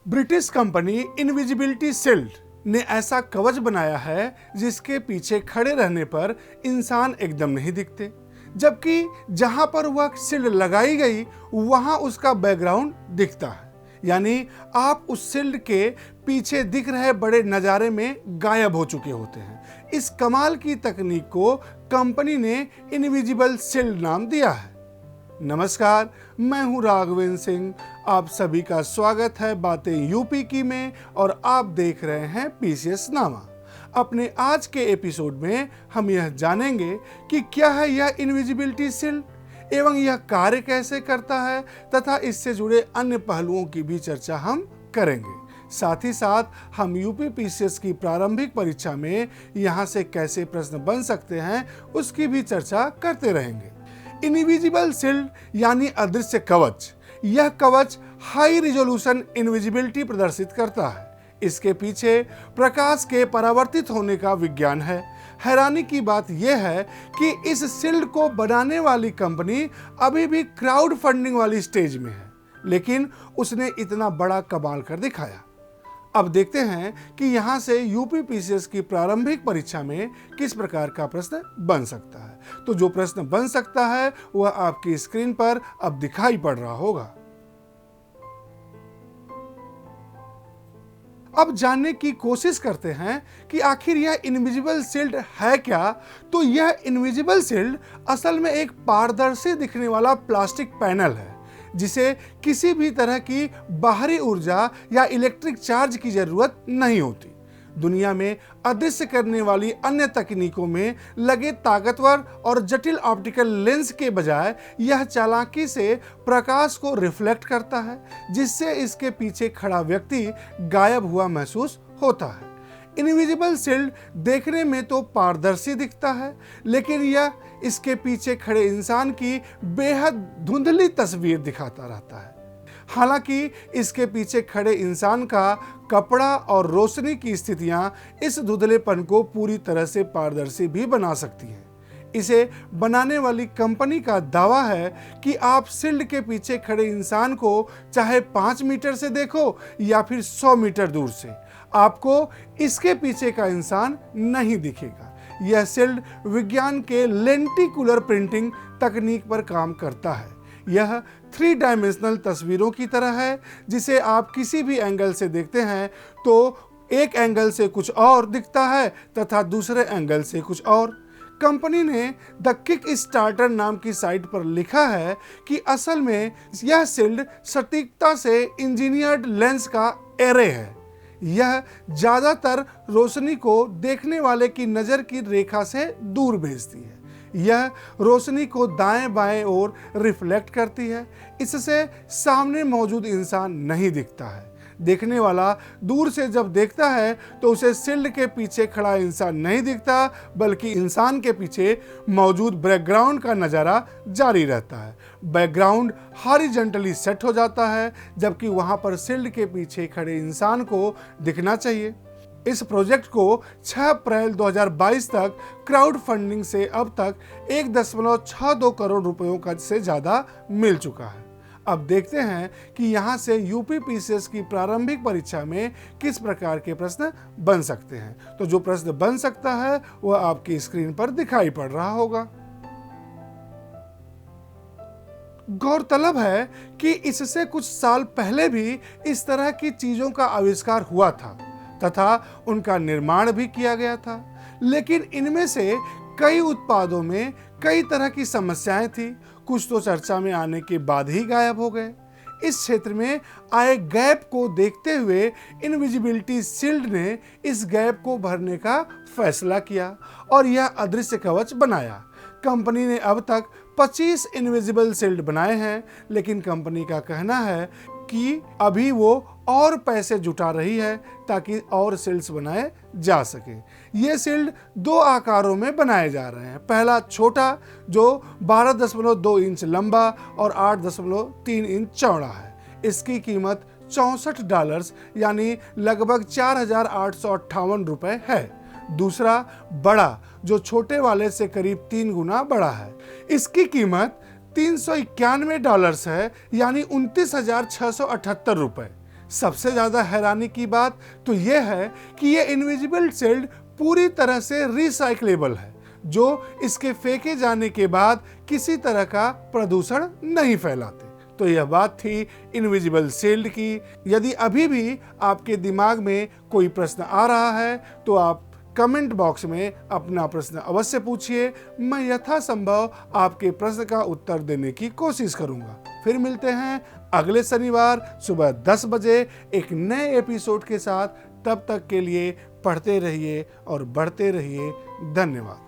British company invisibility shield ने ऐसा कवच बनाया है जिसके पीछे खड़े रहने पर इंसान एकदम नहीं दिखते, जबकि जहां पर वह शील्ड लगाई गई वहां उसका बैकग्राउंड दिखता है। यानी आप उस शील्ड के पीछे दिख रहे बड़े नज़ारे में गायब हो चुके होते हैं। इस कमाल की तकनीक को कंपनी ने इनविजिबल शील्ड नाम दिया है। नमस्कार, मैं हूं राघवेंद्र सिंह। आप सभी का स्वागत है बातें यूपी की में और आप देख रहे हैं पीसीएस नामा। अपने आज के एपिसोड में हम यह जानेंगे कि क्या है यह इनविजिबिलिटी शील्ड एवं यह कार्य कैसे करता है तथा इससे जुड़े अन्य पहलुओं की भी चर्चा हम करेंगे। साथ ही साथ हम यूपी पीसीएस की प्रारंभिक परीक्षा में यहाँ से कैसे प्रश्न बन सकते हैं उसकी भी चर्चा करते रहेंगे। इनविजिबल शील्ड यानी अदृश्य कवच। यह कवच हाई रिजोल्यूशन इनविजिबिलिटी प्रदर्शित करता है। इसके पीछे प्रकाश के परावर्तित होने का विज्ञान है। हैरानी की बात यह है कि इस शील्ड को बनाने वाली कंपनी अभी भी क्राउड फंडिंग वाली स्टेज में है, लेकिन उसने इतना बड़ा कमाल कर दिखाया। अब देखते हैं कि यहाँ से यूपी पीसीएस की प्रारंभिक परीक्षा में किस प्रकार का प्रश्न बन सकता है। तो जो प्रश्न बन सकता है वह आपकी स्क्रीन पर अब दिखाई पड़ रहा होगा। अब जानने की कोशिश करते हैं कि आखिर यह इनविजिबल शील्ड है क्या। तो यह इनविजिबल शील्ड असल में एक पारदर्शी दिखने वाला प्लास्टिक पैनल है जिसे किसी भी तरह की बाहरी ऊर्जा या इलेक्ट्रिक चार्ज की जरूरत नहीं होती। दुनिया में अदृश्य करने वाली अन्य तकनीकों में लगे ताकतवर और जटिल ऑप्टिकल लेंस के बजाय यह चालाकी से प्रकाश को रिफ्लेक्ट करता है, जिससे इसके पीछे खड़ा व्यक्ति गायब हुआ महसूस होता है। इनविजिबल शील्ड देखने में तो पारदर्शी दिखता है, लेकिन यह इसके पीछे खड़े इंसान की बेहद धुंधली तस्वीर दिखाता रहता है। हालांकि इसके पीछे खड़े इंसान का कपड़ा और रोशनी की स्थितियां इस धुंधलेपन को पूरी तरह से पारदर्शी भी बना सकती हैं। इसे बनाने वाली कंपनी का दावा है कि आप शील्ड के पीछे खड़े इंसान को चाहे 5 मीटर से देखो या फिर 100 मीटर दूर से, आपको इसके पीछे का इंसान नहीं दिखेगा। यह शील्ड विज्ञान के लेंटिकुलर प्रिंटिंग तकनीक पर काम करता है। यह 3 डायमेंशनल तस्वीरों की तरह है, जिसे आप किसी भी एंगल से देखते हैं तो एक एंगल से कुछ और दिखता है तथा दूसरे एंगल से कुछ और। कंपनी ने द किक स्टार्टर नाम की साइट पर लिखा है कि असल में यह शील्ड सटीकता से इंजीनियर्ड लेंस का एरे है। यह ज्यादातर रोशनी को देखने वाले की नज़र की रेखा से दूर भेजती है। यह रोशनी को दाएं बाएं ओर रिफ्लेक्ट करती है। इससे सामने मौजूद इंसान नहीं दिखता है। देखने वाला दूर से जब देखता है तो उसे शील्ड के पीछे खड़ा इंसान नहीं दिखता, बल्कि इंसान के पीछे मौजूद बैकग्राउंड का नज़ारा जारी रहता है। बैकग्राउंड हॉरिजॉन्टली सेट हो जाता है, जबकि वहां पर शील्ड के पीछे खड़े इंसान को दिखना चाहिए। इस प्रोजेक्ट को 6 अप्रैल 2022 तक क्राउड फंडिंग से अब तक 1.62 करोड़ रुपयों का से ज़्यादा मिल चुका है। अब देखते हैं कि यहाँ से यूपी पीसीएस की प्रारंभिक परीक्षा में किस प्रकार के प्रश्न बन सकते हैं। तो जो प्रश्न बन सकता है वह आपकी स्क्रीन पर दिखाई पड़ रहा होगा। गौरतलब है कि इससे कुछ साल पहले भी इस तरह की चीजों का आविष्कार हुआ था तथा उनका निर्माण भी किया गया था, लेकिन इनमें से कई उत्पादों में कई तरह की समस्याएं थी। कुछ तो चर्चा में आने के बाद ही गायब हो गए। इस क्षेत्र में आए गैप को देखते हुए इनविजिबिलिटी शील्ड ने इस गैप को भरने का फैसला किया और यह अदृश्य कवच बनाया। कंपनी ने अब तक 25 इनविजिबल शील्ड बनाए हैं, लेकिन कंपनी का कहना है कि अभी वो और पैसे जुटा रही है ताकि और शील्ड्स बनाए जा सके। ये शील्ड 2 आकारों में बनाए जा रहे हैं। पहला छोटा जो 12.2 इंच लंबा और 8.3 इंच चौड़ा है। इसकी कीमत $64 यानी लगभग 4,858 रुपए है। दूसरा बड़ा जो छोटे वाले से करीब 3 गुना बड़ा है। इसकी कीमत $391 है यानी $29,678 रुपए। सबसे ज़्यादा हैरानी की बात तो यह है कि ये इनविजिबल शील्ड पूरी तरह से रिसाइक्लेबल है, जो इसके फेंके जाने के बाद किसी तरह का प्रदूषण नहीं फैलाते। तो यह बात थी इनविजिबल शील्ड की। यदि अभी भी आपके दिमाग में कोई प्रश्न आ रहा है तो आप कमेंट बॉक्स में अपना प्रश्न अवश्य पूछिए। मैं यथासंभव आपके प्रश्न का उत्तर देने की कोशिश करूंगा। फिर मिलते हैं अगले शनिवार सुबह 10 बजे एक नए एपिसोड के साथ। तब तक के लिए पढ़ते रहिए और बढ़ते रहिए। धन्यवाद।